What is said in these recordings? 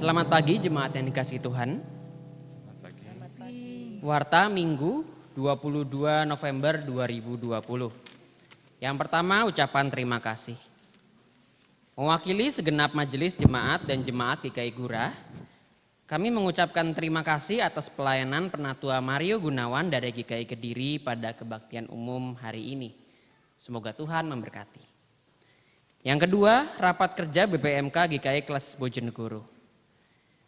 Selamat pagi jemaat yang dikasihi Tuhan. Warta Minggu 22 November 2020. Yang pertama ucapan terima kasih. Mewakili segenap majelis jemaat dan jemaat GKI Gurah, kami mengucapkan terima kasih atas pelayanan Penatua Mario Gunawan dari GKI Kediri pada kebaktian umum hari ini. Semoga Tuhan memberkati. Yang kedua, rapat kerja BPMK GKI Kelas Bojonegoro.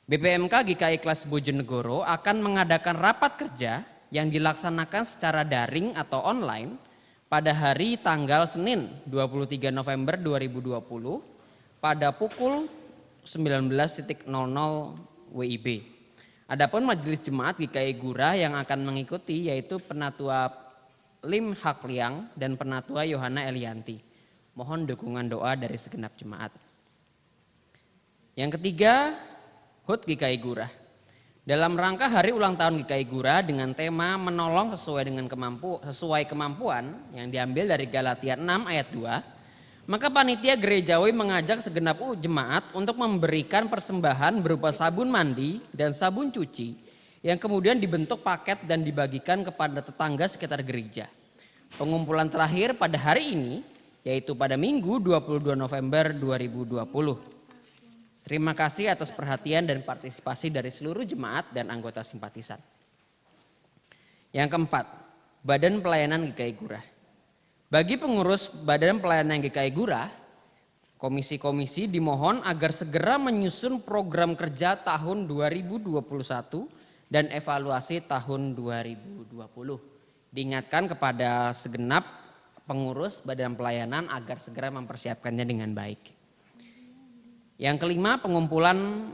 BPMK GKI Kelas Bojonegoro akan mengadakan rapat kerja yang dilaksanakan secara daring atau online pada hari tanggal Senin 23 November 2020 pada pukul 19.00 WIB. Adapun majelis jemaat GKI Gurah yang akan mengikuti yaitu Penatua Lim Hakliang dan Penatua Yohana Elianti. Mohon dukungan doa dari segenap jemaat. Yang ketiga, HUT GKI Gurah. Dalam rangka hari ulang tahun GKI Gurah dengan tema menolong sesuai kemampuan yang diambil dari Galatia 6 ayat 2, maka panitia gerejawi mengajak segenap jemaat untuk memberikan persembahan berupa sabun mandi dan sabun cuci yang kemudian dibentuk paket dan dibagikan kepada tetangga sekitar gereja. Pengumpulan terakhir pada hari ini yaitu pada Minggu 22 November 2020. Terima kasih atas perhatian dan partisipasi dari seluruh jemaat dan anggota simpatisan. Yang keempat, Badan Pelayanan GKI Gurah. Bagi pengurus Badan Pelayanan GKI Gurah, komisi-komisi dimohon agar segera menyusun program kerja tahun 2021 dan evaluasi tahun 2020. Diingatkan kepada segenap pengurus Badan Pelayanan agar segera mempersiapkannya dengan baik. Yang kelima, pengumpulan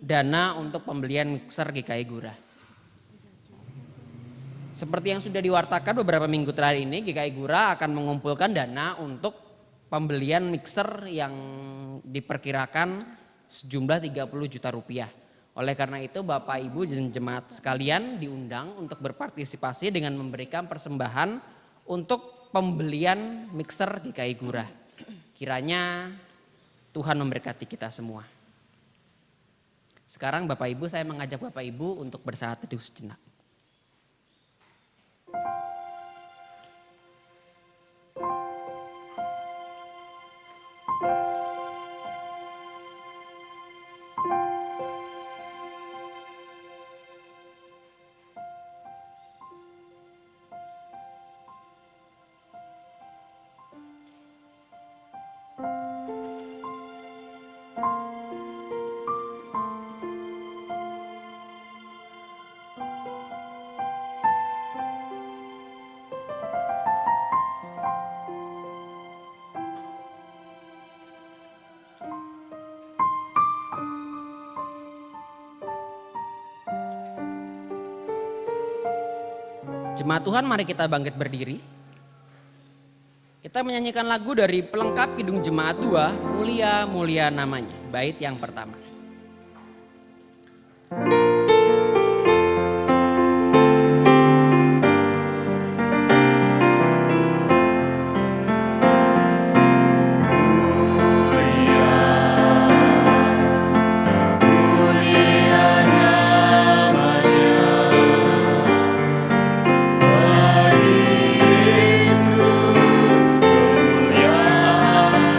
dana untuk pembelian mixer GKI Gurah. Seperti yang sudah diwartakan beberapa minggu terakhir ini, GKI Gurah akan mengumpulkan dana untuk pembelian mixer yang diperkirakan sejumlah 30 juta rupiah. Oleh karena itu Bapak Ibu dan jemaat sekalian diundang untuk berpartisipasi dengan memberikan persembahan untuk pembelian mixer GKI Gurah. Kiranya Tuhan memberkati kita semua. Sekarang Bapak Ibu, saya mengajak Bapak Ibu untuk bersaat teduh sejenak. Jemaat Tuhan, mari kita bangkit berdiri. Kita menyanyikan lagu dari pelengkap Kidung Jemaat 2, Mulia Mulia Namanya, bait yang pertama.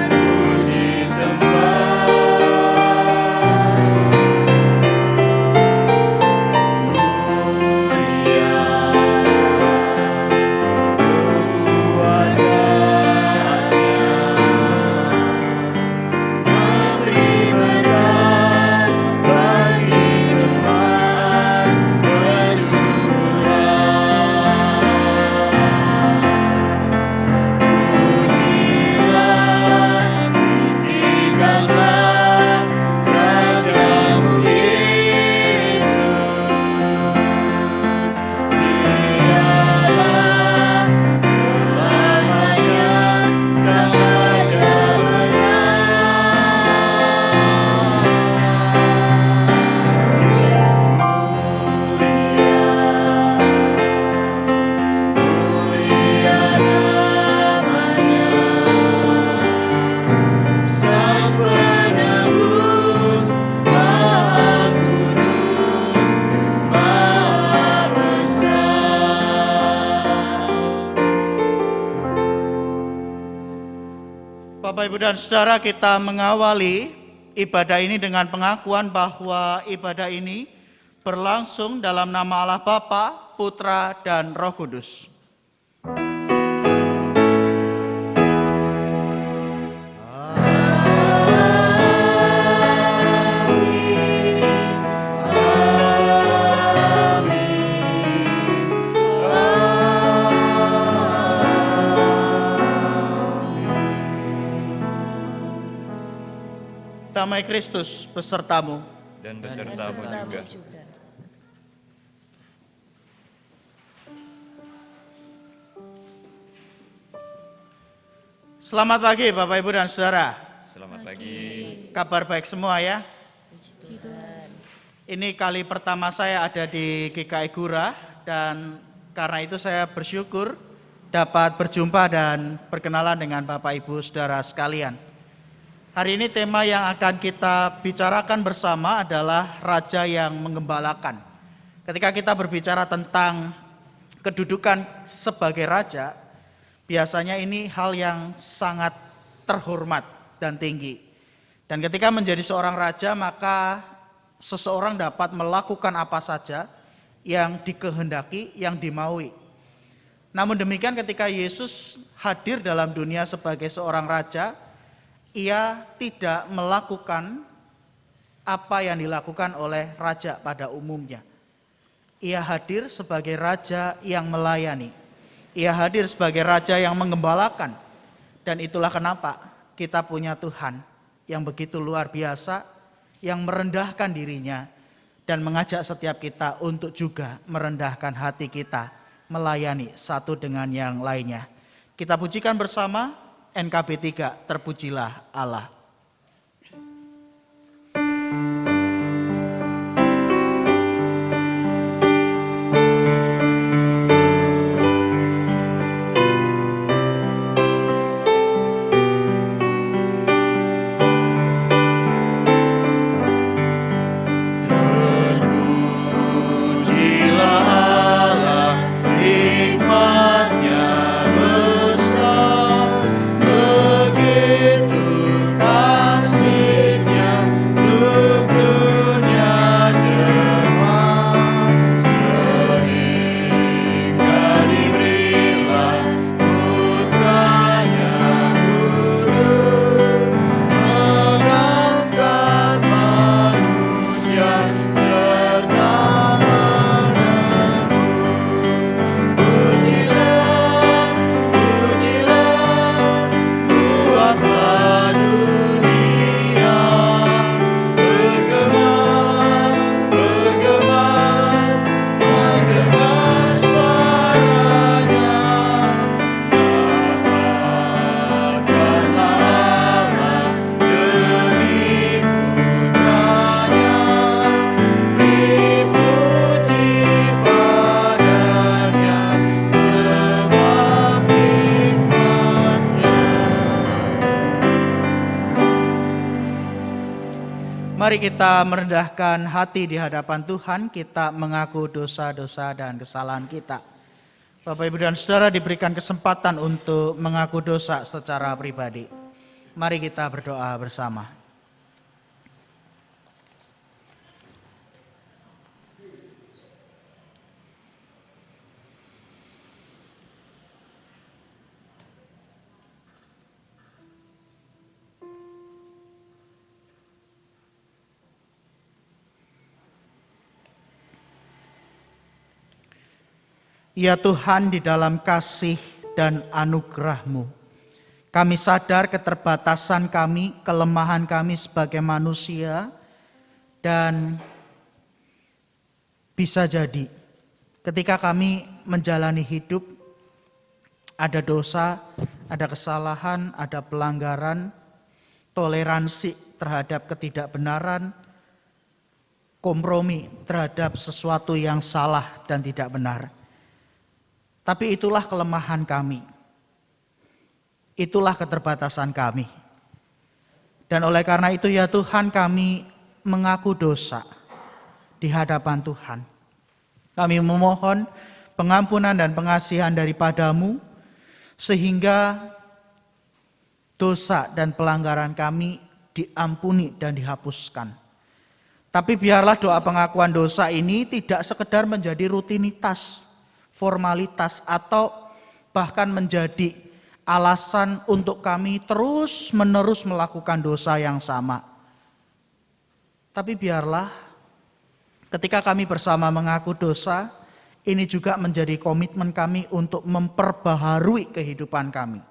Puji sembah Bapak, Ibu, dan Saudara, kita mengawali ibadah ini dengan pengakuan bahwa ibadah ini berlangsung dalam nama Allah Bapa, Putra, dan Roh Kudus. Damai Kristus besertamu dan besertamu juga. Selamat pagi Bapak, Ibu, dan Saudara. Selamat pagi. Kabar baik semua ya. Ini kali pertama saya ada di GKI Gura, dan karena itu saya bersyukur dapat berjumpa dan berkenalan dengan Bapak, Ibu, Saudara sekalian. Hari ini tema yang akan kita bicarakan bersama adalah Raja yang Menggembalakan. Ketika kita berbicara tentang kedudukan sebagai raja, biasanya ini hal yang sangat terhormat dan tinggi. Dan ketika menjadi seorang raja, maka seseorang dapat melakukan apa saja yang dikehendaki, yang dimaui. Namun demikian ketika Yesus hadir dalam dunia sebagai seorang raja, ia tidak melakukan apa yang dilakukan oleh raja pada umumnya. Ia hadir sebagai raja yang melayani. Ia hadir sebagai raja yang menggembalakan. Dan itulah kenapa kita punya Tuhan yang begitu luar biasa, yang merendahkan dirinya dan mengajak setiap kita untuk juga merendahkan hati kita, melayani satu dengan yang lainnya. Kita pujikan bersama NKB 3, Terpujilah Allah. Mari kita merendahkan hati di hadapan Tuhan, kita mengaku dosa-dosa dan kesalahan kita. Bapak, Ibu, dan Saudara diberikan kesempatan untuk mengaku dosa secara pribadi. Mari kita berdoa bersama. Ya Tuhan, di dalam kasih dan anugerah-Mu, kami sadar keterbatasan kami, kelemahan kami sebagai manusia, dan bisa jadi ketika kami menjalani hidup, ada dosa, ada kesalahan, ada pelanggaran, toleransi terhadap ketidakbenaran, kompromi terhadap sesuatu yang salah dan tidak benar. Tapi itulah kelemahan kami. Itulah keterbatasan kami. Dan oleh karena itu ya Tuhan, kami mengaku dosa di hadapan Tuhan. Kami memohon pengampunan dan pengasihan daripada-Mu, sehingga dosa dan pelanggaran kami diampuni dan dihapuskan. Tapi biarlah doa pengakuan dosa ini tidak sekedar menjadi rutinitas, formalitas, atau bahkan menjadi alasan untuk kami terus-menerus melakukan dosa yang sama. Tapi biarlah ketika kami bersama mengaku dosa, ini juga menjadi komitmen kami untuk memperbaharui kehidupan kami.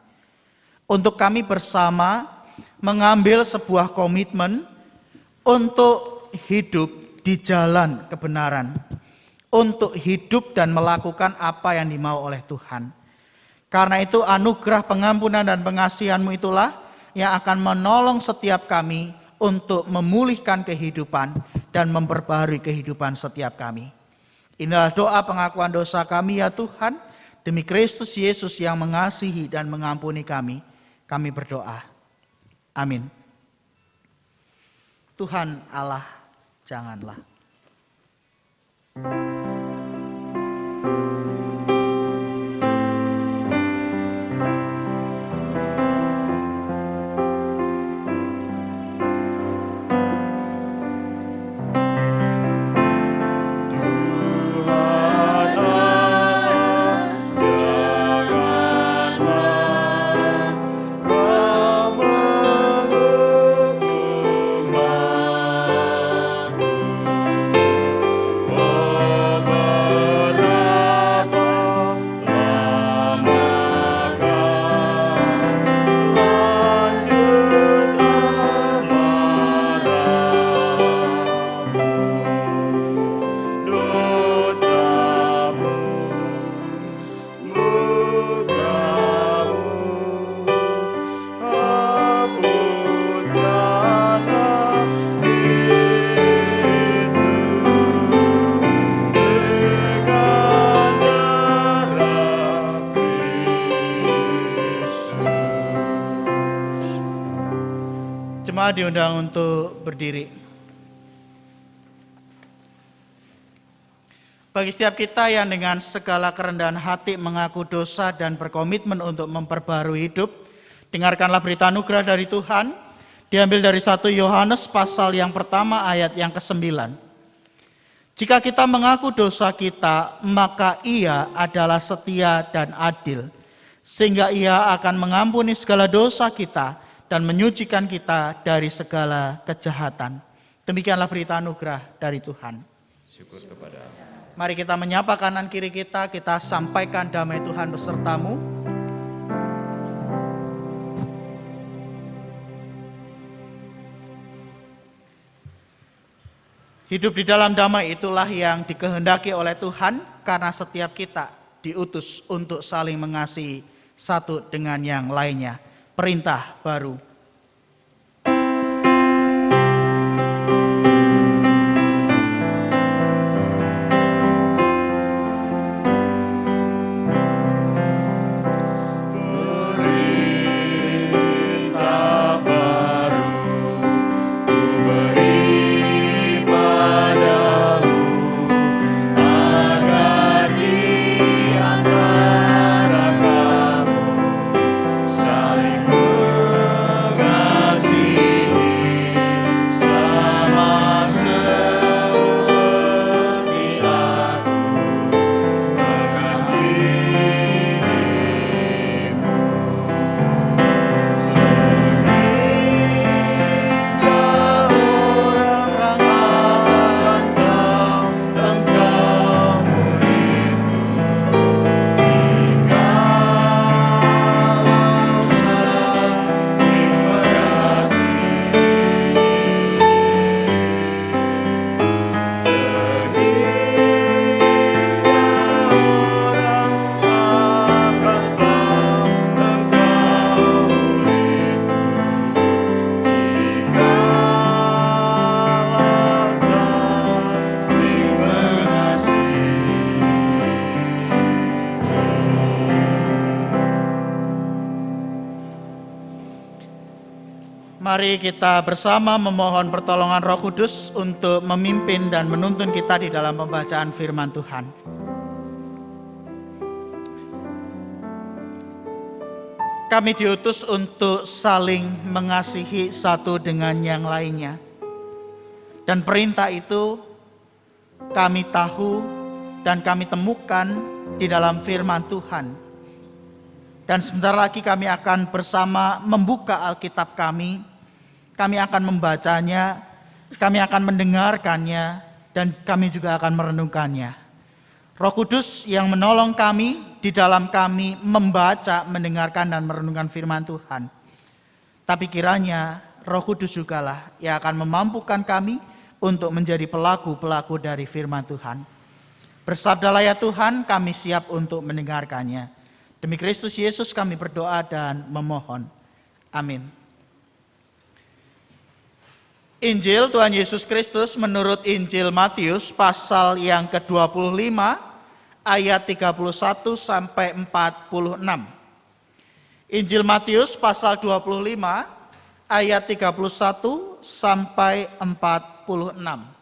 Untuk kami bersama mengambil sebuah komitmen untuk hidup di jalan kebenaran. Untuk hidup dan melakukan apa yang dimau oleh Tuhan. Karena itu anugerah pengampunan dan pengasihan-Mu itulah yang akan menolong setiap kami untuk memulihkan kehidupan dan memperbaharui kehidupan setiap kami. Inilah doa pengakuan dosa kami ya Tuhan, demi Kristus Yesus yang mengasihi dan mengampuni kami. Kami berdoa. Amin. Tuhan Allah, janganlah. Jemaat diundang untuk berdiri. Bagi setiap kita yang dengan segala kerendahan hati mengaku dosa dan berkomitmen untuk memperbarui hidup, dengarkanlah berita anugerah dari Tuhan, diambil dari 1 Yohanes pasal yang pertama ayat yang ke-9. Jika kita mengaku dosa kita, maka Ia adalah setia dan adil, sehingga Ia akan mengampuni segala dosa kita dan menyucikan kita dari segala kejahatan. Demikianlah berita anugerah dari Tuhan. Syukur kepada Allah. Mari kita menyapa kanan kiri kita sampaikan damai Tuhan besertamu. Hidup di dalam damai itulah yang dikehendaki oleh Tuhan, karena setiap kita diutus untuk saling mengasihi satu dengan yang lainnya. Perintah baru. Mari kita bersama memohon pertolongan Roh Kudus untuk memimpin dan menuntun kita di dalam pembacaan firman Tuhan. Kami diutus untuk saling mengasihi satu dengan yang lainnya. Dan perintah itu kami tahu dan kami temukan di dalam firman Tuhan. Dan sebentar lagi kami akan bersama membuka Alkitab kami. Kami akan membacanya, kami akan mendengarkannya, dan kami juga akan merenungkannya. Roh Kudus yang menolong kami di dalam kami membaca, mendengarkan, dan merenungkan firman Tuhan. Tapi kiranya Roh Kudus jugalah yang akan memampukan kami untuk menjadi pelaku-pelaku dari firman Tuhan. Bersabdalah ya Tuhan, kami siap untuk mendengarkannya. Demi Kristus Yesus kami berdoa dan memohon. Amin. Injil Tuhan Yesus Kristus menurut Injil Matius pasal yang ke-25 ayat 31 sampai 46. Injil Matius pasal 25 ayat 31 sampai 46.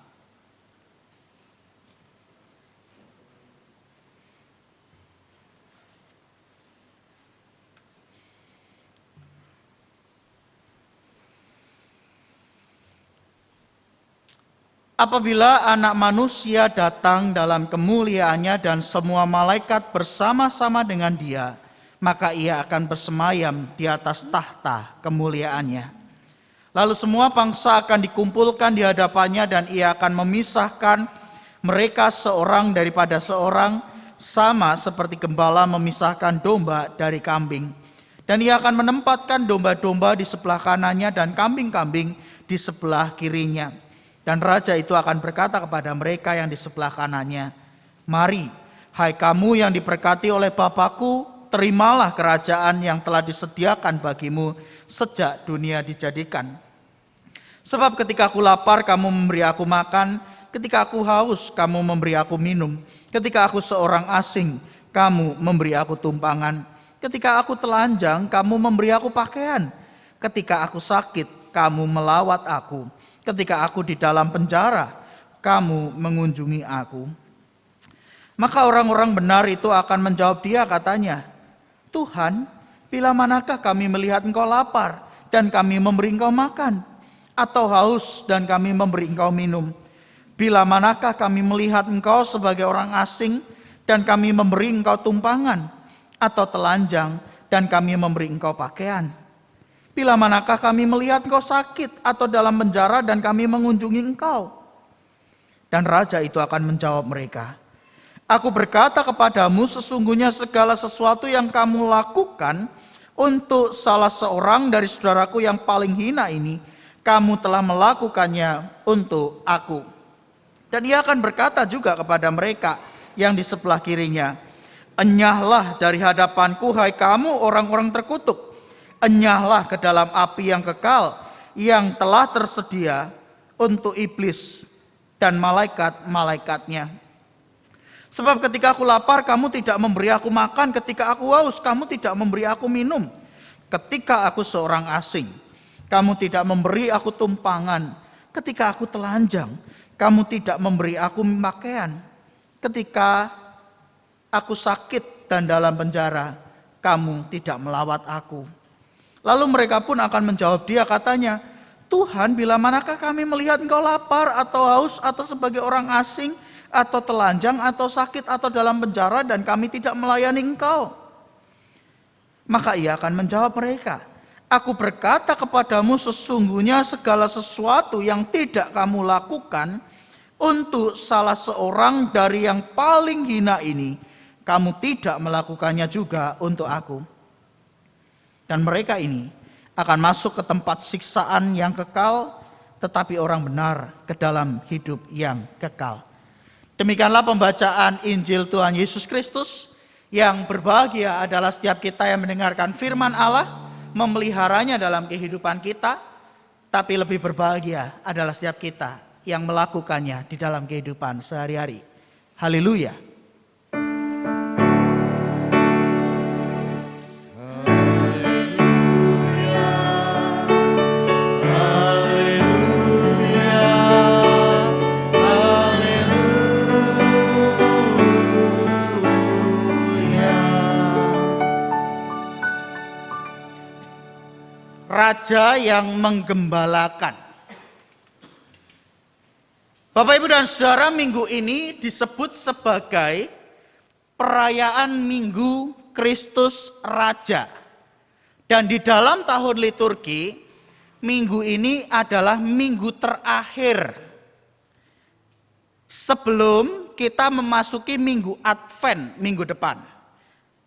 Apabila Anak Manusia datang dalam kemuliaannya dan semua malaikat bersama-sama dengan Dia, maka Ia akan bersemayam di atas tahta kemuliaannya. Lalu semua bangsa akan dikumpulkan di hadapannya dan Ia akan memisahkan mereka seorang daripada seorang, sama seperti gembala memisahkan domba dari kambing. Dan Ia akan menempatkan domba-domba di sebelah kanannya dan kambing-kambing di sebelah kirinya. Dan raja itu akan berkata kepada mereka yang di sebelah kanannya, "Mari, hai kamu yang diberkati oleh Bapa-Ku, terimalah kerajaan yang telah disediakan bagimu sejak dunia dijadikan. Sebab ketika aku lapar, kamu memberi aku makan, ketika aku haus, kamu memberi aku minum, ketika aku seorang asing, kamu memberi aku tumpangan, ketika aku telanjang, kamu memberi aku pakaian, ketika aku sakit, kamu melawat aku. Ketika aku di dalam penjara, kamu mengunjungi aku." Maka orang-orang benar itu akan menjawab Dia, katanya, "Tuhan, bila manakah kami melihat Engkau lapar dan kami memberi Engkau makan, atau haus dan kami memberi Engkau minum? Bila manakah kami melihat Engkau sebagai orang asing dan kami memberi Engkau tumpangan, atau telanjang dan kami memberi Engkau pakaian? Bila manakah kami melihat Engkau sakit atau dalam penjara dan kami mengunjungi Engkau?" Dan raja itu akan menjawab mereka, "Aku berkata kepadamu, sesungguhnya segala sesuatu yang kamu lakukan untuk salah seorang dari saudaraku yang paling hina ini, kamu telah melakukannya untuk aku." Dan Ia akan berkata juga kepada mereka yang di sebelah kirinya, "Enyahlah dari hadapanku, hai kamu orang-orang terkutuk. Enyahlah ke dalam api yang kekal yang telah tersedia untuk iblis dan malaikat-malaikatnya. Sebab ketika aku lapar, kamu tidak memberi aku makan, ketika aku haus, kamu tidak memberi aku minum, ketika aku seorang asing, kamu tidak memberi aku tumpangan, ketika aku telanjang, kamu tidak memberi aku pakaian, ketika aku sakit dan dalam penjara, kamu tidak melawat aku." Lalu mereka pun akan menjawab Dia, katanya, "Tuhan, bila manakah kami melihat Engkau lapar atau haus atau sebagai orang asing atau telanjang atau sakit atau dalam penjara dan kami tidak melayani Engkau?" Maka Ia akan menjawab mereka, "Aku berkata kepadamu, sesungguhnya segala sesuatu yang tidak kamu lakukan untuk salah seorang dari yang paling hina ini, kamu tidak melakukannya juga untuk aku." Dan mereka ini akan masuk ke tempat siksaan yang kekal, tetapi orang benar ke dalam hidup yang kekal. Demikianlah pembacaan Injil Tuhan Yesus Kristus. Yang berbahagia adalah setiap kita yang mendengarkan firman Allah, memeliharanya dalam kehidupan kita, tapi lebih berbahagia adalah setiap kita yang melakukannya di dalam kehidupan sehari-hari. Haleluya. raja yang menggembalakan. Bapak, Ibu, dan Saudara, minggu ini disebut sebagai perayaan Minggu Kristus Raja. Dan di dalam tahun liturgi, minggu ini adalah minggu terakhir sebelum kita memasuki minggu Advent minggu depan.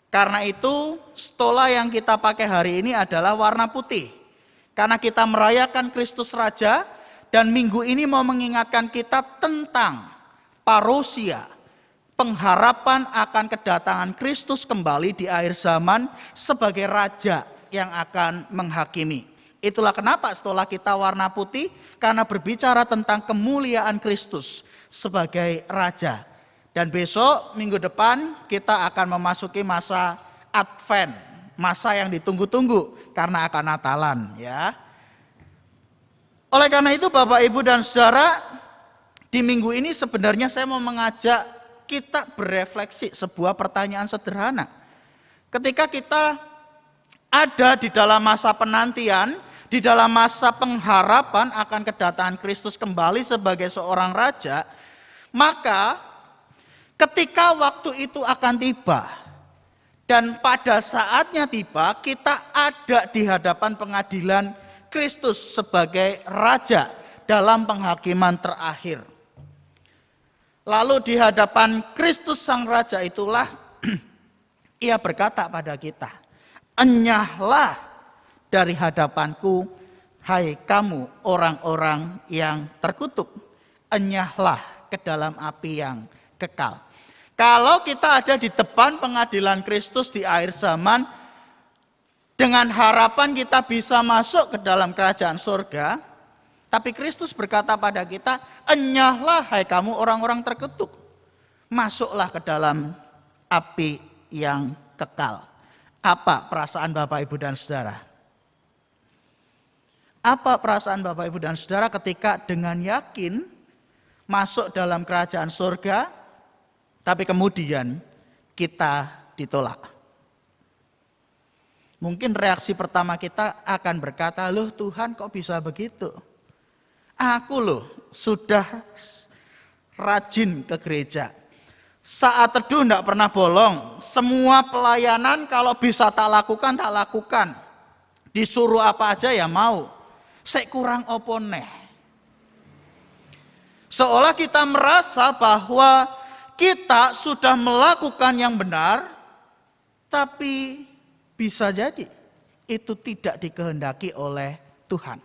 Karena itu, stola yang kita pakai hari ini adalah warna putih. Karena kita merayakan Kristus Raja, dan minggu ini mau mengingatkan kita tentang parousia, pengharapan akan kedatangan Kristus kembali di akhir zaman sebagai Raja yang akan menghakimi. Itulah kenapa stola kita warna putih, karena berbicara tentang kemuliaan Kristus sebagai Raja. Dan besok minggu depan kita akan memasuki masa Advent, masa yang ditunggu-tunggu karena akan Natalan, ya. Oleh karena itu Bapak, Ibu, dan Saudara, di minggu ini sebenarnya saya mau mengajak kita berefleksi sebuah pertanyaan sederhana. Ketika kita ada di dalam masa penantian, di dalam masa pengharapan akan kedatangan Kristus kembali sebagai seorang Raja, maka ketika waktu itu akan tiba, dan pada saatnya tiba, kita ada di hadapan pengadilan Kristus sebagai Raja dalam penghakiman terakhir. Lalu di hadapan Kristus Sang Raja itulah Ia berkata pada kita, "Enyahlah dari hadapanku, hai kamu orang-orang yang terkutuk. Enyahlah ke dalam api yang kekal." Kalau kita ada di depan pengadilan Kristus di akhir zaman, dengan harapan kita bisa masuk ke dalam kerajaan surga, tapi Kristus berkata pada kita, "Enyahlah hai kamu orang-orang terkutuk, masuklah ke dalam api yang kekal." Apa perasaan Bapak, Ibu, dan Saudara? Apa perasaan Bapak, Ibu, dan Saudara ketika dengan yakin masuk dalam kerajaan surga, tapi kemudian kita ditolak? Mungkin reaksi pertama kita akan berkata, "Loh Tuhan, kok bisa begitu? Aku loh sudah rajin ke gereja. Saat teduh tidak pernah bolong. Semua pelayanan kalau bisa tak lakukan, tak lakukan. Disuruh apa aja ya mau. Saya kurang opo neh." Seolah kita merasa bahwa kita sudah melakukan yang benar, tapi bisa jadi itu tidak dikehendaki oleh Tuhan.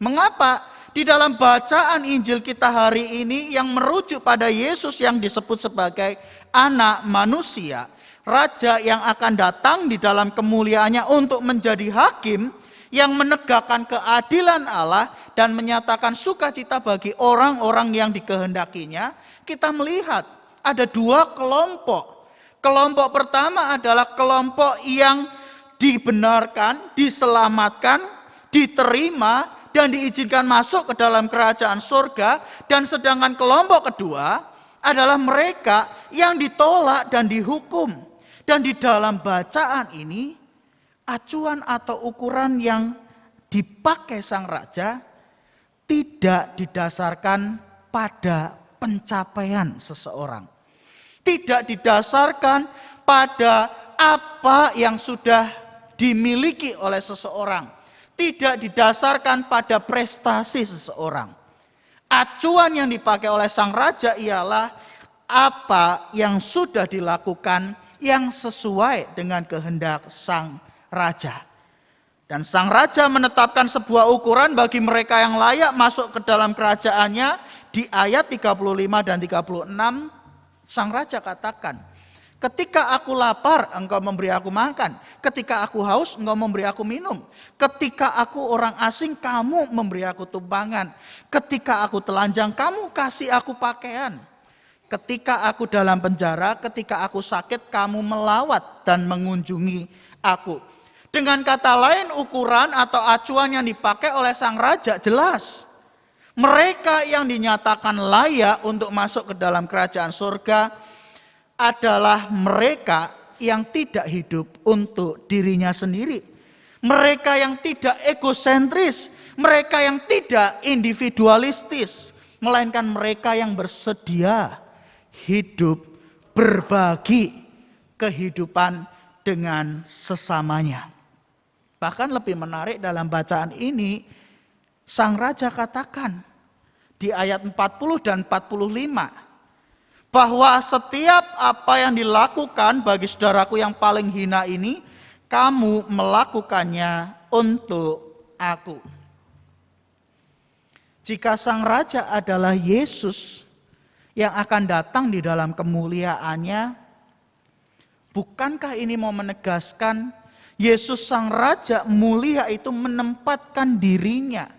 Mengapa? Di dalam bacaan Injil kita hari ini yang merujuk pada Yesus yang disebut sebagai Anak Manusia, Raja yang akan datang di dalam kemuliaannya untuk menjadi hakim yang menegakkan keadilan Allah dan menyatakan sukacita bagi orang-orang yang dikehendakinya, kita melihat ada dua kelompok. Kelompok pertama adalah kelompok yang dibenarkan, diselamatkan, diterima, dan diizinkan masuk ke dalam kerajaan surga. Dan sedangkan kelompok kedua adalah mereka yang ditolak dan dihukum. Dan di dalam bacaan ini, acuan atau ukuran yang dipakai Sang Raja tidak didasarkan pada pencapaian seseorang. Tidak didasarkan pada apa yang sudah dimiliki oleh seseorang. Tidak didasarkan pada prestasi seseorang. Acuan yang dipakai oleh Sang Raja ialah apa yang sudah dilakukan yang sesuai dengan kehendak Sang Raja. Dan Sang Raja menetapkan sebuah ukuran bagi mereka yang layak masuk ke dalam kerajaannya. Di ayat 35 dan 36, Sang Raja katakan, "Ketika aku lapar, engkau memberi aku makan. Ketika aku haus, engkau memberi aku minum. Ketika aku orang asing, kamu memberi aku tumpangan. Ketika aku telanjang, kamu kasih aku pakaian. Ketika aku dalam penjara, ketika aku sakit, kamu melawat dan mengunjungi aku." Dengan kata lain, ukuran atau acuan yang dipakai oleh Sang Raja jelas. Mereka yang dinyatakan layak untuk masuk ke dalam kerajaan surga adalah mereka yang tidak hidup untuk dirinya sendiri. mereka yang tidak egosentris, mereka yang tidak individualistis, melainkan mereka yang bersedia hidup berbagi kehidupan dengan sesamanya. Bahkan lebih menarik dalam bacaan ini, Sang Raja katakan di ayat 40 dan 45, bahwa setiap apa yang dilakukan bagi saudaraku yang paling hina ini, kamu melakukannya untuk aku. Jika Sang Raja adalah Yesus yang akan datang di dalam kemuliaannya, bukankah ini mau menegaskan Yesus Sang Raja mulia itu menempatkan dirinya,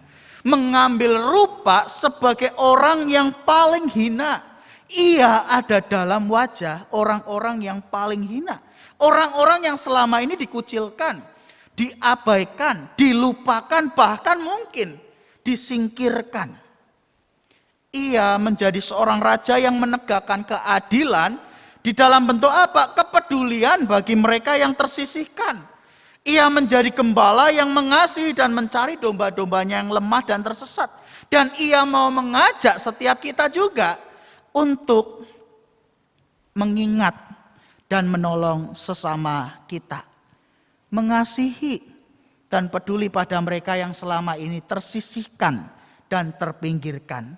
mengambil rupa sebagai orang yang paling hina. Ia ada dalam wajah orang-orang yang paling hina. Orang-orang yang selama ini dikucilkan, diabaikan, dilupakan, bahkan mungkin disingkirkan. Ia menjadi seorang raja yang menegakkan keadilan di dalam bentuk apa? Kepedulian bagi mereka yang tersisihkan. Ia menjadi gembala yang mengasihi dan mencari domba-dombanya yang lemah dan tersesat. Dan ia mau mengajak setiap kita juga untuk mengingat dan menolong sesama kita. Mengasihi dan peduli pada mereka yang selama ini tersisihkan dan terpinggirkan.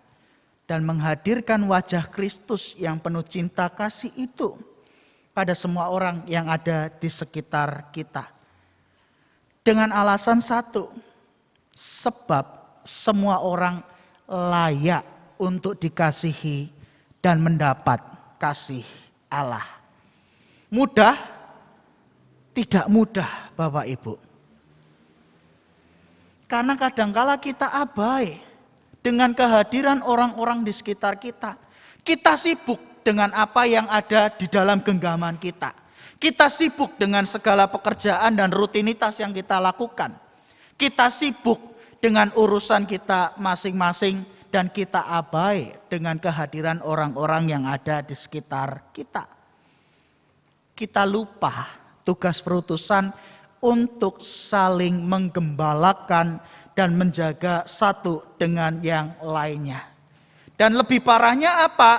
Dan menghadirkan wajah Kristus yang penuh cinta kasih itu pada semua orang yang ada di sekitar kita. Dengan alasan satu, sebab semua orang layak untuk dikasihi dan mendapat kasih Allah. Mudah? Tidak mudah Bapak Ibu. Karena kadangkala kita abai dengan kehadiran orang-orang di sekitar kita. Kita sibuk dengan apa yang ada di dalam genggaman kita. Kita sibuk dengan segala pekerjaan dan rutinitas yang kita lakukan. Kita sibuk dengan urusan kita masing-masing dan kita abai dengan kehadiran orang-orang yang ada di sekitar kita. Kita lupa tugas perutusan untuk saling menggembalakan dan menjaga satu dengan yang lainnya. Dan lebih parahnya apa?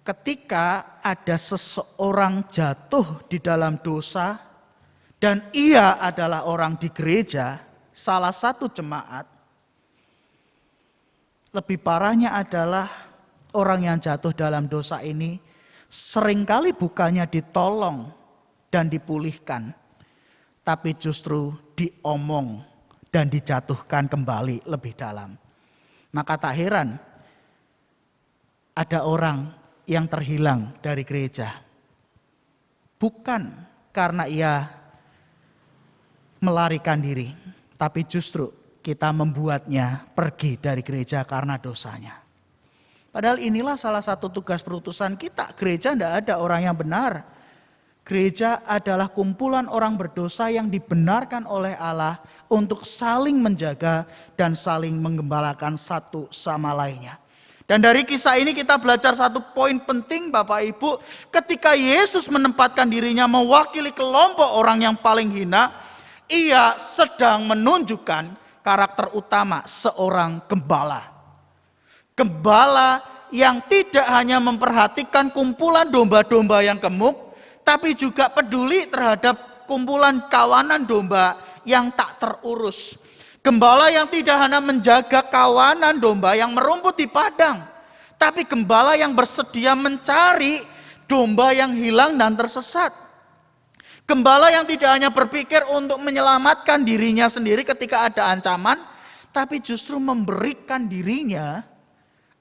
Ketika ada seseorang jatuh di dalam dosa dan ia adalah orang di gereja, salah satu jemaat, lebih parahnya adalah orang yang jatuh dalam dosa ini seringkali bukannya ditolong dan dipulihkan, tapi justru diomong dan dijatuhkan kembali lebih dalam. Maka tak heran ada orang yang terhilang dari gereja. Bukan karena ia melarikan diri, tapi justru kita membuatnya pergi dari gereja karena dosanya. Padahal inilah salah satu tugas perutusan kita. Gereja tidak ada orang yang benar. Gereja adalah kumpulan orang berdosa yang dibenarkan oleh Allah untuk saling menjaga dan saling menggembalakan satu sama lainnya. Dan dari kisah ini kita belajar satu poin penting Bapak Ibu. Ketika Yesus menempatkan dirinya mewakili kelompok orang yang paling hina, ia sedang menunjukkan karakter utama seorang gembala. Gembala yang tidak hanya memperhatikan kumpulan domba-domba yang gemuk, tapi juga peduli terhadap kumpulan kawanan domba yang tak terurus. Gembala yang tidak hanya menjaga kawanan domba yang merumput di padang, tapi gembala yang bersedia mencari domba yang hilang dan tersesat. Gembala yang tidak hanya berpikir untuk menyelamatkan dirinya sendiri ketika ada ancaman, tapi justru memberikan dirinya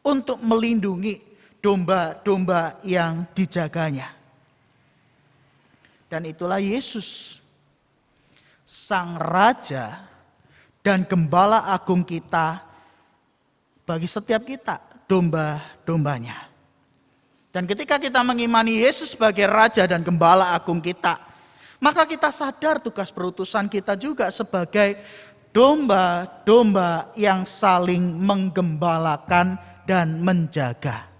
untuk melindungi domba-domba yang dijaganya. Dan itulah Yesus, Sang Raja dan Gembala Agung kita bagi setiap kita, domba-dombanya. Dan ketika kita mengimani Yesus sebagai Raja dan Gembala Agung kita, maka kita sadar tugas perutusan kita juga sebagai domba-domba yang saling menggembalakan dan menjaga.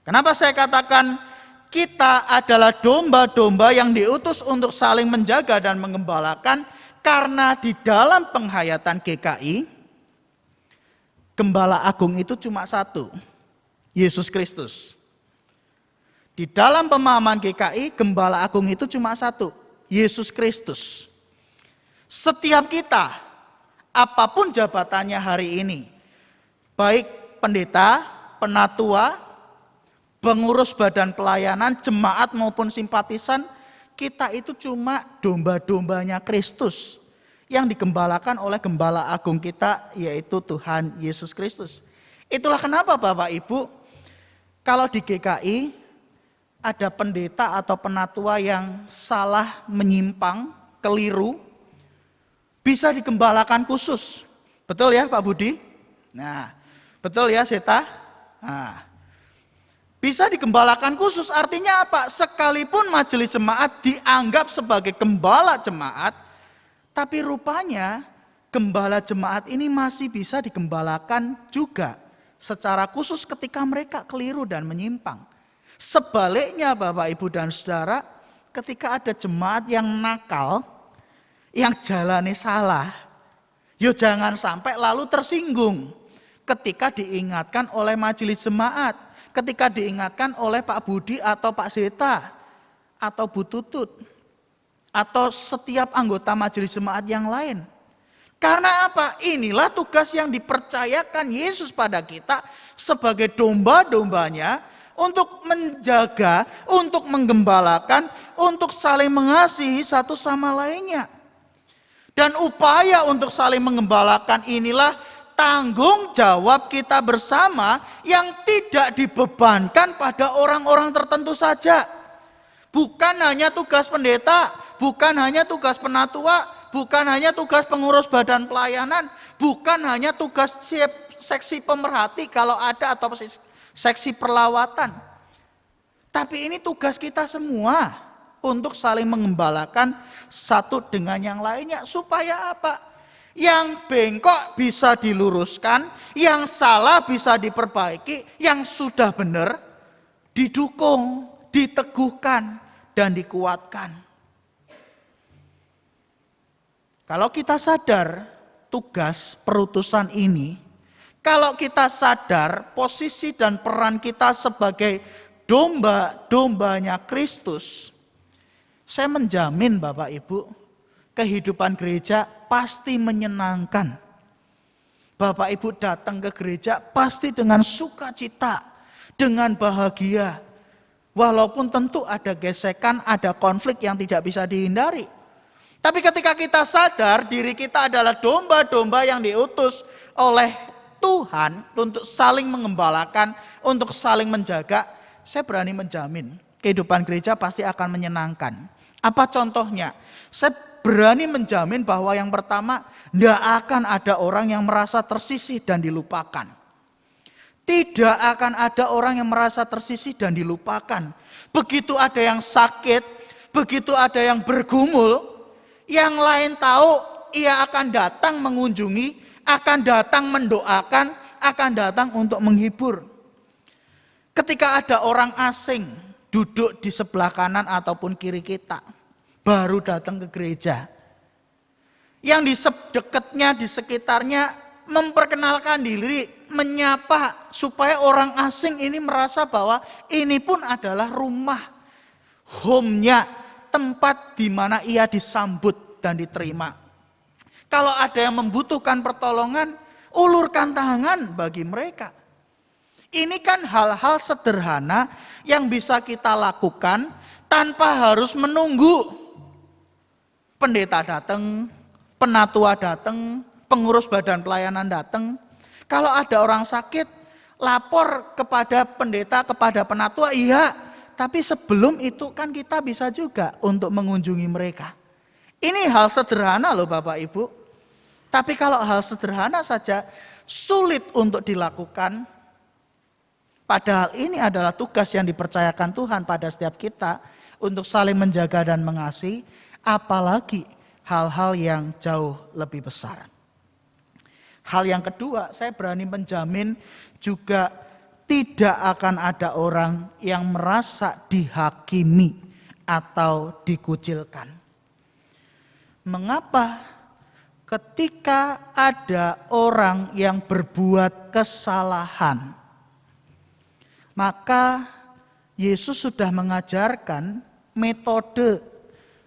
Kenapa saya katakan kita adalah domba-domba yang diutus untuk saling menjaga dan mengembalakan, karena di dalam penghayatan GKI, Gembala Agung itu cuma satu, Yesus Kristus. Di dalam pemahaman GKI, Gembala Agung itu cuma satu, Yesus Kristus. Setiap kita, apapun jabatannya hari ini, baik pendeta, penatua, pengurus badan pelayanan, jemaat maupun simpatisan, kita itu cuma domba-dombanya Kristus yang digembalakan oleh Gembala Agung kita, yaitu Tuhan Yesus Kristus. Itulah kenapa Bapak Ibu, kalau di GKI ada pendeta atau penatua yang salah, menyimpang, keliru, bisa digembalakan khusus. Betul ya Pak Budi? Nah, betul ya Seta? Nah, bisa digembalakan khusus, artinya apa? Sekalipun majelis jemaat dianggap sebagai gembala jemaat, tapi rupanya gembala jemaat ini masih bisa digembalakan juga secara khusus ketika mereka keliru dan menyimpang. Sebaliknya Bapak Ibu dan Saudara, ketika ada jemaat yang nakal, yang jalannya salah, jangan sampai lalu tersinggung ketika diingatkan oleh majelis jemaat, ketika diingatkan oleh Pak Budi atau Pak Zeta atau Bu Tutut atau setiap anggota majelis jemaat yang lain. Karena apa? Inilah tugas yang dipercayakan Yesus pada kita sebagai domba-dombanya, untuk menjaga, untuk menggembalakan, untuk saling mengasihi satu sama lainnya. Dan upaya untuk saling mengembalakan inilah tanggung jawab kita bersama yang tidak dibebankan pada orang-orang tertentu saja. Bukan hanya tugas pendeta, bukan hanya tugas penatua, bukan hanya tugas pengurus badan pelayanan, bukan hanya tugas seksi pemerhati kalau ada atau seksi perlawatan. Tapi ini tugas kita semua untuk saling mengembalakan satu dengan yang lainnya. Supaya apa? Yang bengkok bisa diluruskan, yang salah bisa diperbaiki, yang sudah benar didukung, diteguhkan, dan dikuatkan. Kalau kita sadar tugas perutusan ini, kalau kita sadar posisi dan peran kita sebagai domba-dombanya Kristus, saya menjamin Bapak Ibu, kehidupan gereja pasti menyenangkan. Bapak Ibu datang ke gereja pasti dengan sukacita, dengan bahagia. Walaupun tentu ada gesekan, ada konflik yang tidak bisa dihindari. Tapi ketika kita sadar diri kita adalah domba-domba yang diutus oleh Tuhan untuk saling mengembalakan, untuk saling menjaga, saya berani menjamin kehidupan gereja pasti akan menyenangkan. Apa contohnya? Saya berani menjamin bahwa yang pertama, tidak akan ada orang yang merasa tersisih dan dilupakan. Tidak akan ada orang yang merasa tersisih dan dilupakan. Begitu ada yang sakit, begitu ada yang bergumul, yang lain tahu ia akan datang mengunjungi, akan datang mendoakan, akan datang untuk menghibur. Ketika ada orang asing duduk di sebelah kanan ataupun kiri kita, baru datang ke gereja, yang di dekatnya, di sekitarnya memperkenalkan diri, menyapa, supaya orang asing ini merasa bahwa ini pun adalah rumah, home-nya, tempat di mana ia disambut dan diterima. Kalau ada yang membutuhkan pertolongan, ulurkan tangan bagi mereka. Ini kan hal-hal sederhana yang bisa kita lakukan tanpa harus menunggu pendeta datang, penatua datang, pengurus badan pelayanan datang. Kalau ada orang sakit, lapor kepada pendeta, kepada penatua, iya. Tapi sebelum itu kan kita bisa juga untuk mengunjungi mereka. Ini hal sederhana loh Bapak Ibu. Tapi kalau hal sederhana saja sulit untuk dilakukan, padahal ini adalah tugas yang dipercayakan Tuhan pada setiap kita untuk saling menjaga dan mengasihi, apalagi hal-hal yang jauh lebih besar. Hal yang kedua, saya berani menjamin juga tidak akan ada orang yang merasa dihakimi atau dikucilkan. Mengapa? Ketika ada orang yang berbuat kesalahan, maka Yesus sudah mengajarkan metode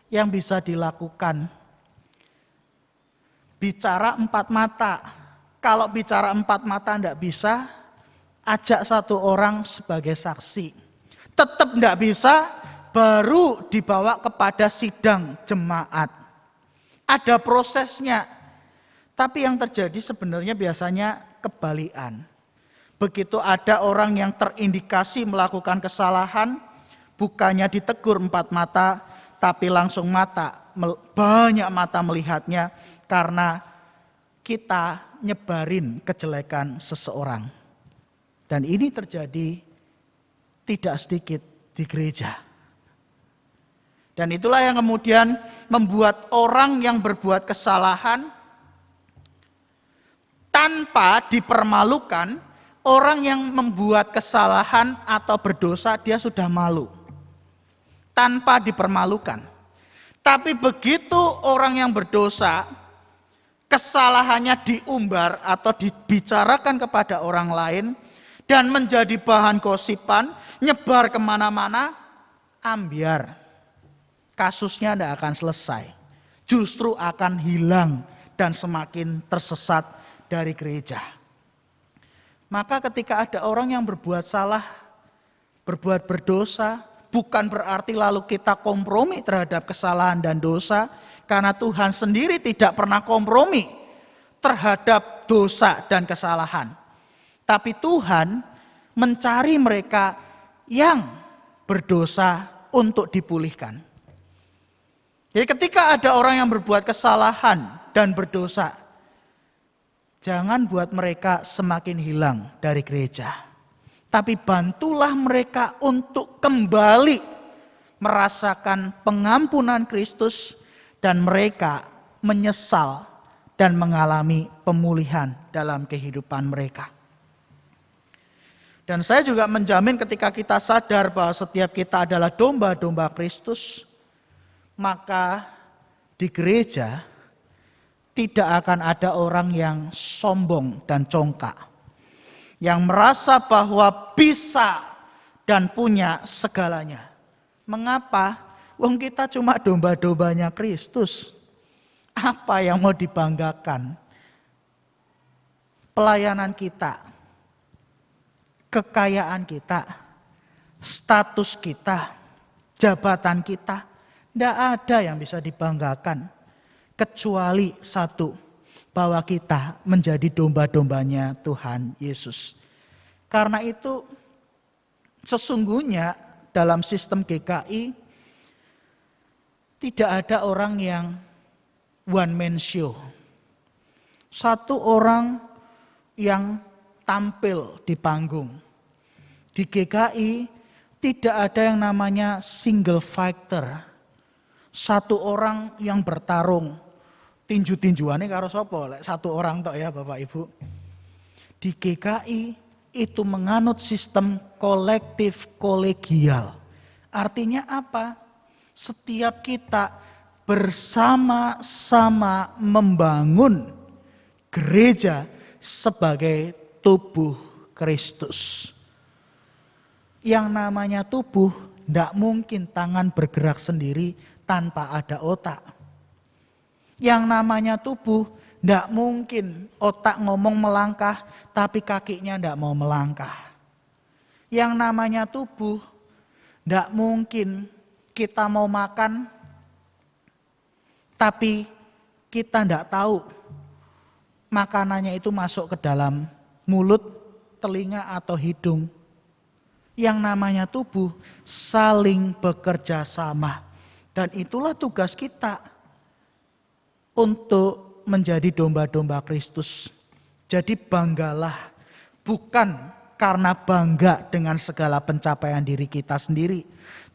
yang bisa dilakukan. Bicara empat mata. Kalau bicara empat mata tidak bisa, ajak satu orang sebagai saksi. Tetap tidak bisa, baru dibawa kepada sidang jemaat. Ada prosesnya. Tapi yang terjadi sebenarnya biasanya kebalikan. Begitu ada orang yang terindikasi melakukan kesalahan, bukannya ditegur empat mata, tapi langsung banyak mata melihatnya karena kita nyebarin kejelekan seseorang. Dan ini terjadi tidak sedikit di gereja. Dan itulah yang kemudian membuat orang yang berbuat kesalahan tanpa dipermalukan, orang yang membuat kesalahan atau berdosa dia sudah malu. Tanpa dipermalukan. Tapi begitu orang yang berdosa, kesalahannya diumbar atau dibicarakan kepada orang lain, dan menjadi bahan gosipan, nyebar kemana-mana, ambiar. Kasusnya tidak akan selesai. Justru akan hilang dan semakin tersesat dari gereja. Maka ketika ada orang yang berbuat salah, berbuat berdosa, bukan berarti lalu kita kompromi terhadap kesalahan dan dosa, karena Tuhan sendiri tidak pernah kompromi terhadap dosa dan kesalahan. Tapi Tuhan mencari mereka yang berdosa untuk dipulihkan. Jadi ketika ada orang yang berbuat kesalahan dan berdosa, jangan buat mereka semakin hilang dari gereja. Tapi bantulah mereka untuk kembali merasakan pengampunan Kristus dan mereka menyesal dan mengalami pemulihan dalam kehidupan mereka. Dan saya juga menjamin ketika kita sadar bahwa setiap kita adalah domba-domba Kristus, maka di gereja tidak akan ada orang yang sombong dan congkak. Yang merasa bahwa bisa dan punya segalanya. Mengapa? Wong kita cuma domba-dombanya Kristus. Apa yang mau dibanggakan? Pelayanan kita, kekayaan kita, status kita, jabatan kita. Tidak ada yang bisa dibanggakan. Kecuali satu, bahwa kita menjadi domba-dombanya Tuhan Yesus. Karena itu sesungguhnya dalam sistem GKI tidak ada orang yang one man show. Satu orang yang tampil di panggung. Di GKI tidak ada yang namanya single fighter. Satu orang yang bertarung. Tinju-tinjuannya karo sopo, satu orang tok ya Bapak Ibu. Di GKI itu menganut sistem kolektif kolegial. Artinya apa? Setiap kita bersama-sama membangun gereja sebagai tubuh Kristus. Yang namanya tubuh, tidak mungkin tangan bergerak sendiri tanpa ada otak. Yang namanya tubuh, tidak mungkin otak ngomong melangkah, tapi kakinya tidak mau melangkah. Yang namanya tubuh, tidak mungkin kita mau makan, tapi kita tidak tahu makanannya itu masuk ke dalam mulut, telinga, atau hidung. Yang namanya tubuh saling bekerja sama. Dan itulah tugas kita untuk menjadi domba-domba Kristus. Jadi banggalah bukan karena bangga dengan segala pencapaian diri kita sendiri.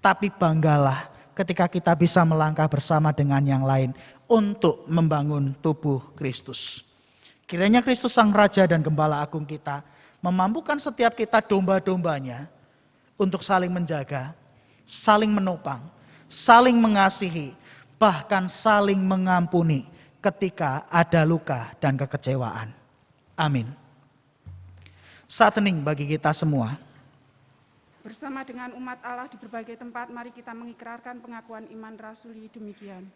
Tapi banggalah ketika kita bisa melangkah bersama dengan yang lain untuk membangun tubuh Kristus. Kiranya Kristus Sang Raja dan Gembala Agung kita memampukan setiap kita domba-dombanya untuk saling menjaga, saling menopang, saling mengasihi, bahkan saling mengampuni ketika ada luka dan kekecewaan. Amin. Saat hening bagi kita semua. Bersama dengan umat Allah di berbagai tempat, mari kita mengikrarkan pengakuan iman rasuli demikian.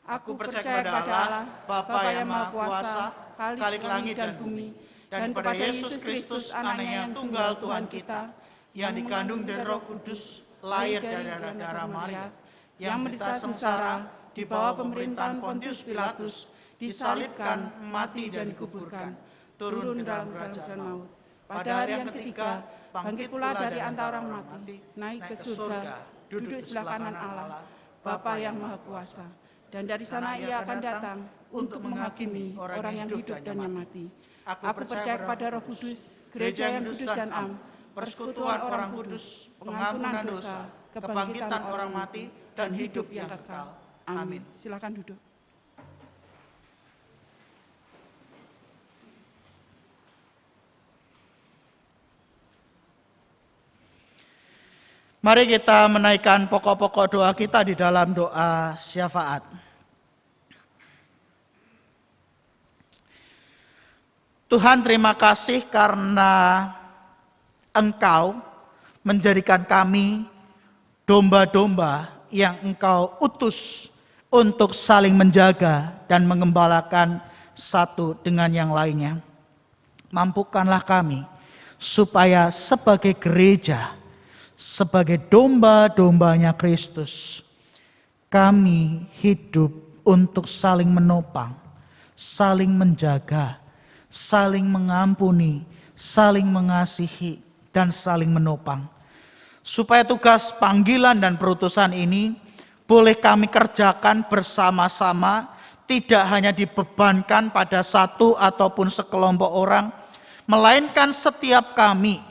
Aku percaya kepada Allah, Bapa yang Maha Kuasa, Khalik langit dan bumi, dan kepada Yesus Kristus, anaknya yang tunggal Tuhan kita, yang dikandung dari Roh Kudus, lahir dari darah Maria, yang menderita sengsara, di bawah pemerintahan Pontius Pilatus, disalibkan, mati dan dikuburkan, turun dalam kerajaan maut. Pada hari yang ketiga, bangkit pula dari antara orang mati, naik ke surga, duduk sebelah kanan Allah, Bapa yang Maha Kuasa. Dan dari sana ia akan datang untuk menghakimi orang yang hidup dan yang mati. Aku percaya kepada Roh Kudus, gereja yang kudus dan am, persekutuan orang kudus, pengampunan dosa, kebangkitan orang mati, dan hidup yang kekal. Amin. Silakan duduk. Mari kita menaikkan pokok-pokok doa kita di dalam doa syafaat. Tuhan, terima kasih karena Engkau menjadikan kami domba-domba yang Engkau utus untuk saling menjaga dan mengembalakan satu dengan yang lainnya. Mampukanlah kami supaya sebagai gereja, sebagai domba-dombanya Kristus, kami hidup untuk saling menopang, saling menjaga, saling mengampuni, saling mengasihi, dan saling menopang. Supaya tugas panggilan dan perutusan ini boleh kami kerjakan bersama-sama, tidak hanya dibebankan pada satu ataupun sekelompok orang, melainkan setiap kami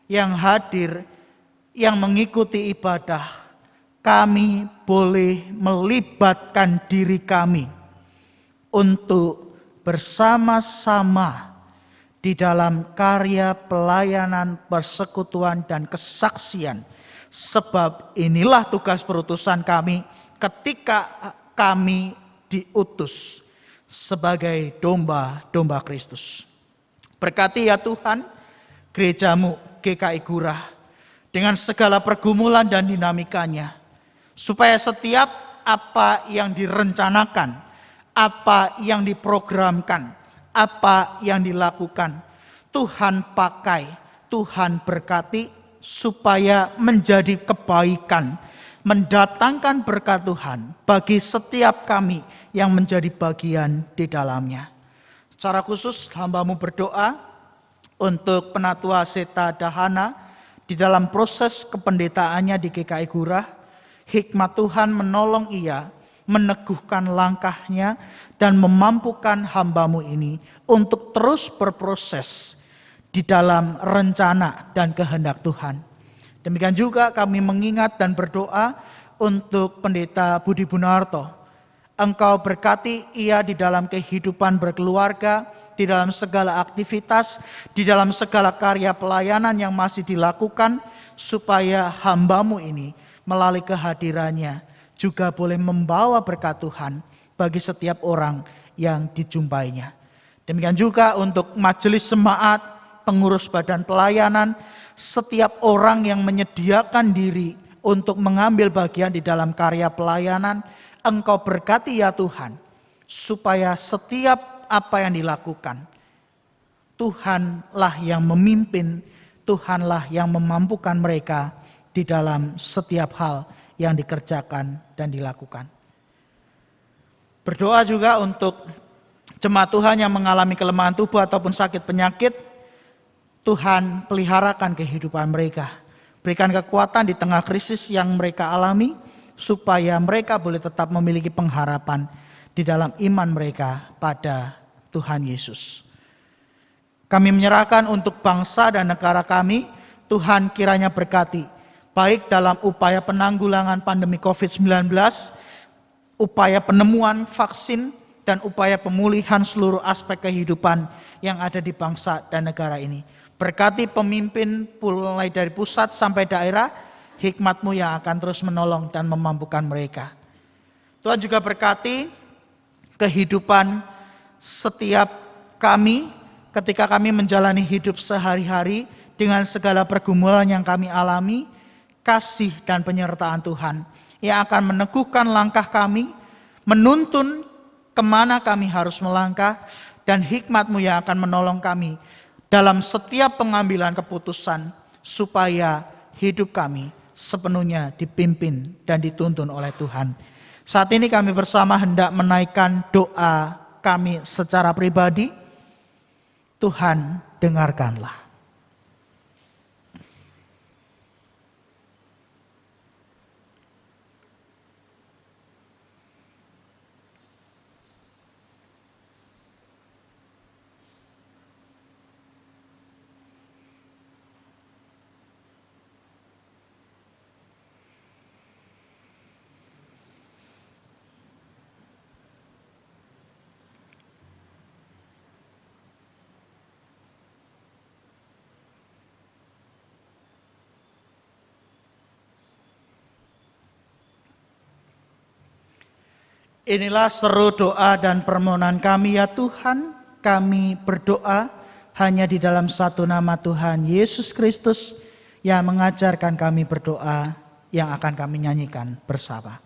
yang hadir, yang mengikuti ibadah, kami boleh melibatkan diri kami untuk bersama-sama di dalam karya pelayanan, persekutuan, dan kesaksian. Sebab inilah tugas perutusan kami ketika kami diutus sebagai domba-domba Kristus. Berkati ya Tuhan gerejamu GKI Gurah dengan segala pergumulan dan dinamikanya, supaya setiap apa yang direncanakan, apa yang diprogramkan, apa yang dilakukan, Tuhan pakai, Tuhan berkati, supaya menjadi kebaikan, mendatangkan berkat Tuhan bagi setiap kami yang menjadi bagian di dalamnya. Secara khusus hamba-Mu berdoa untuk Penatua Seta Dahana, di dalam proses kependetaannya di GKI Gurah, hikmat Tuhan menolong ia, meneguhkan langkahnya, dan memampukan hamba-Mu ini untuk terus berproses di dalam rencana dan kehendak Tuhan. Demikian juga kami mengingat dan berdoa untuk Pendeta Budi Bunarto. Engkau berkati ia di dalam kehidupan berkeluarga, di dalam segala aktivitas, di dalam segala karya pelayanan yang masih dilakukan, supaya hamba-Mu ini melalui kehadirannya juga boleh membawa berkat Tuhan bagi setiap orang yang dijumpainya. Demikian juga untuk majelis jemaat, pengurus badan pelayanan, setiap orang yang menyediakan diri untuk mengambil bagian di dalam karya pelayanan, Engkau berkati ya Tuhan, supaya setiap apa yang dilakukan, Tuhanlah yang memimpin, Tuhanlah yang memampukan mereka di dalam setiap hal yang dikerjakan dan dilakukan. Berdoa juga untuk jemaat Tuhan yang mengalami kelemahan tubuh ataupun sakit penyakit, Tuhan peliharakan kehidupan mereka. Berikan kekuatan di tengah krisis yang mereka alami, supaya mereka boleh tetap memiliki pengharapan di dalam iman mereka pada Tuhan Yesus. Kami menyerahkan untuk bangsa dan negara kami, Tuhan kiranya berkati, baik dalam upaya penanggulangan pandemi COVID-19, upaya penemuan vaksin, dan upaya pemulihan seluruh aspek kehidupan yang ada di bangsa dan negara ini. Berkati pemimpin mulai dari pusat sampai daerah, hikmat-Mu yang akan terus menolong dan memampukan mereka. Tuhan juga berkati kehidupan setiap kami ketika kami menjalani hidup sehari-hari dengan segala pergumulan yang kami alami, kasih dan penyertaan Tuhan yang akan meneguhkan langkah kami, menuntun kemana kami harus melangkah, dan hikmat-Mu yang akan menolong kami dalam setiap pengambilan keputusan supaya hidup kami sepenuhnya dipimpin dan dituntun oleh Tuhan. Saat ini kami bersama hendak menaikkan doa kami secara pribadi. Tuhan, dengarkanlah. Inilah seru doa dan permohonan kami ya Tuhan. Kami berdoa hanya di dalam satu nama Tuhan Yesus Kristus yang mengajarkan kami berdoa yang akan kami nyanyikan bersama.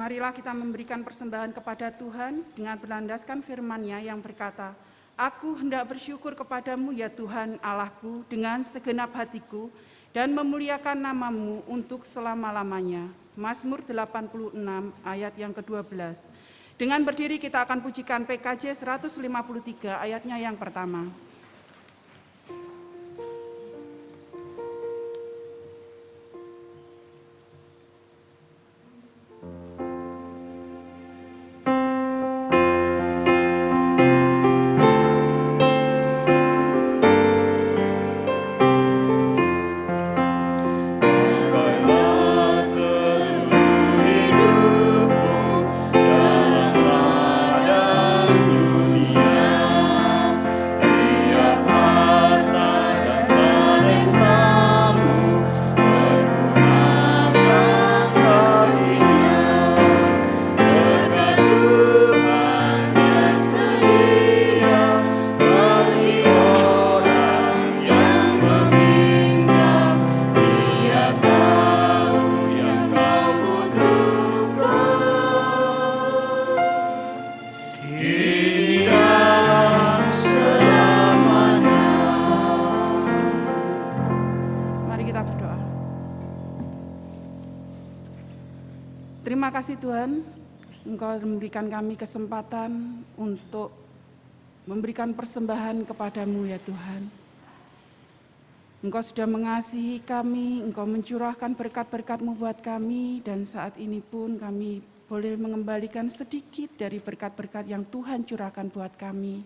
Marilah kita memberikan persembahan kepada Tuhan dengan berlandaskan firman-Nya yang berkata, Aku hendak bersyukur kepadamu ya Tuhan Allahku dengan segenap hatiku dan memuliakan nama-Mu untuk selama-lamanya. Mazmur 86 ayat yang ke-12. Dengan berdiri kita akan pujikan PKJ 153 ayatnya yang pertama. Dunia Terima kasih Tuhan, Engkau memberikan kami kesempatan untuk memberikan persembahan kepadamu ya Tuhan. Engkau sudah mengasihi kami, Engkau mencurahkan berkat-berkat-Mu buat kami, dan saat ini pun kami boleh mengembalikan sedikit dari berkat-berkat yang Tuhan curahkan buat kami.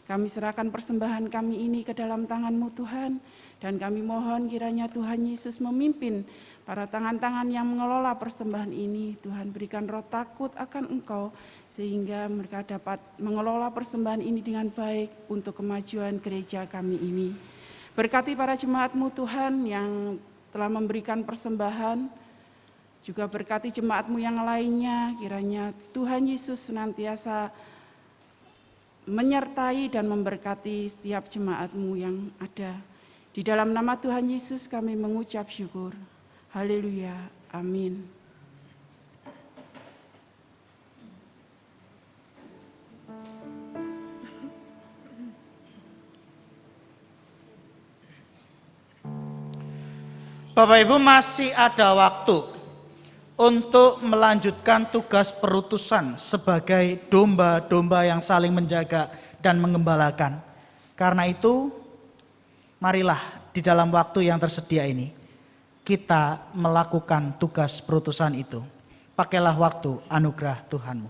Kami serahkan persembahan kami ini ke dalam tangan-Mu Tuhan, dan kami mohon kiranya Tuhan Yesus memimpin para tangan-tangan yang mengelola persembahan ini. Tuhan berikan roh takut akan Engkau, sehingga mereka dapat mengelola persembahan ini dengan baik untuk kemajuan gereja kami ini. Berkati para jemaat-Mu Tuhan yang telah memberikan persembahan, juga berkati jemaat-Mu yang lainnya, kiranya Tuhan Yesus senantiasa menyertai dan memberkati setiap jemaat-Mu yang ada. Di dalam nama Tuhan Yesus kami mengucap syukur. Haleluya. Amin. Bapak Ibu, masih ada waktu untuk melanjutkan tugas perutusan sebagai domba-domba yang saling menjaga dan mengembalakan. Karena itu, marilah di dalam waktu yang tersedia ini kita melakukan tugas perutusan itu. Pakailah waktu anugerah Tuhanmu.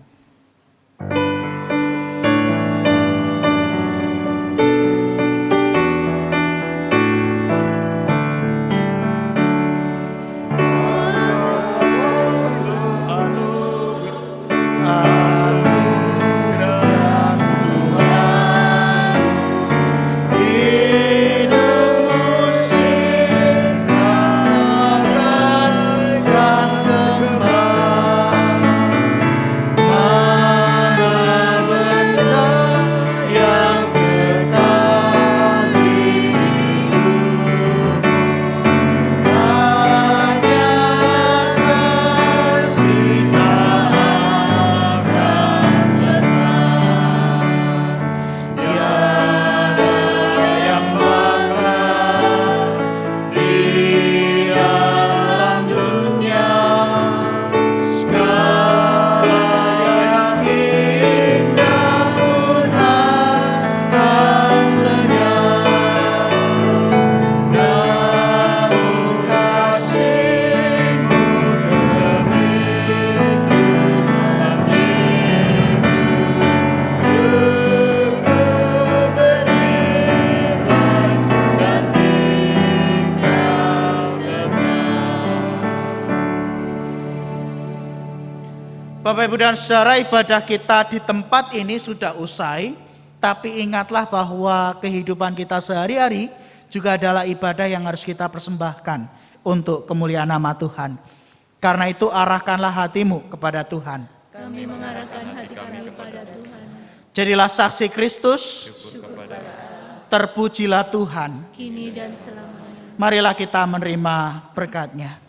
Bapak Ibu dan Saudara, ibadah kita di tempat ini sudah usai, tapi ingatlah bahwa kehidupan kita sehari-hari juga adalah ibadah yang harus kita persembahkan untuk kemuliaan nama Tuhan. Karena itu arahkanlah hatimu kepada Tuhan. Kami mengarahkan hati kami kepada Tuhan. Jadilah saksi Kristus, terpujilah Tuhan. Kini dan selamanya. Marilah kita menerima berkat-Nya.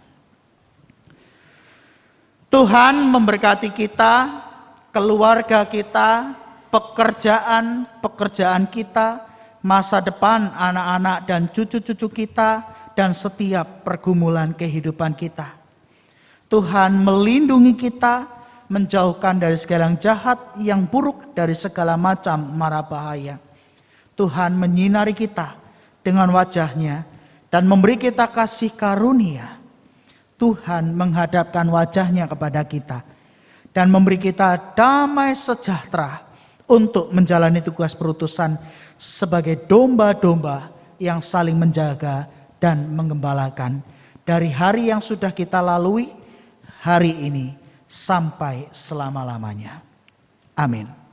Tuhan memberkati kita, keluarga kita, pekerjaan kita, masa depan anak-anak dan cucu-cucu kita, dan setiap pergumulan kehidupan kita. Tuhan melindungi kita, menjauhkan dari segala yang jahat, yang buruk, dari segala macam mara bahaya. Tuhan menyinari kita dengan wajah-Nya dan memberi kita kasih karunia. Tuhan menghadapkan wajah-Nya kepada kita dan memberi kita damai sejahtera untuk menjalani tugas perutusan sebagai domba-domba yang saling menjaga dan mengembalakan dari hari yang sudah kita lalui hari ini sampai selama-lamanya. Amin.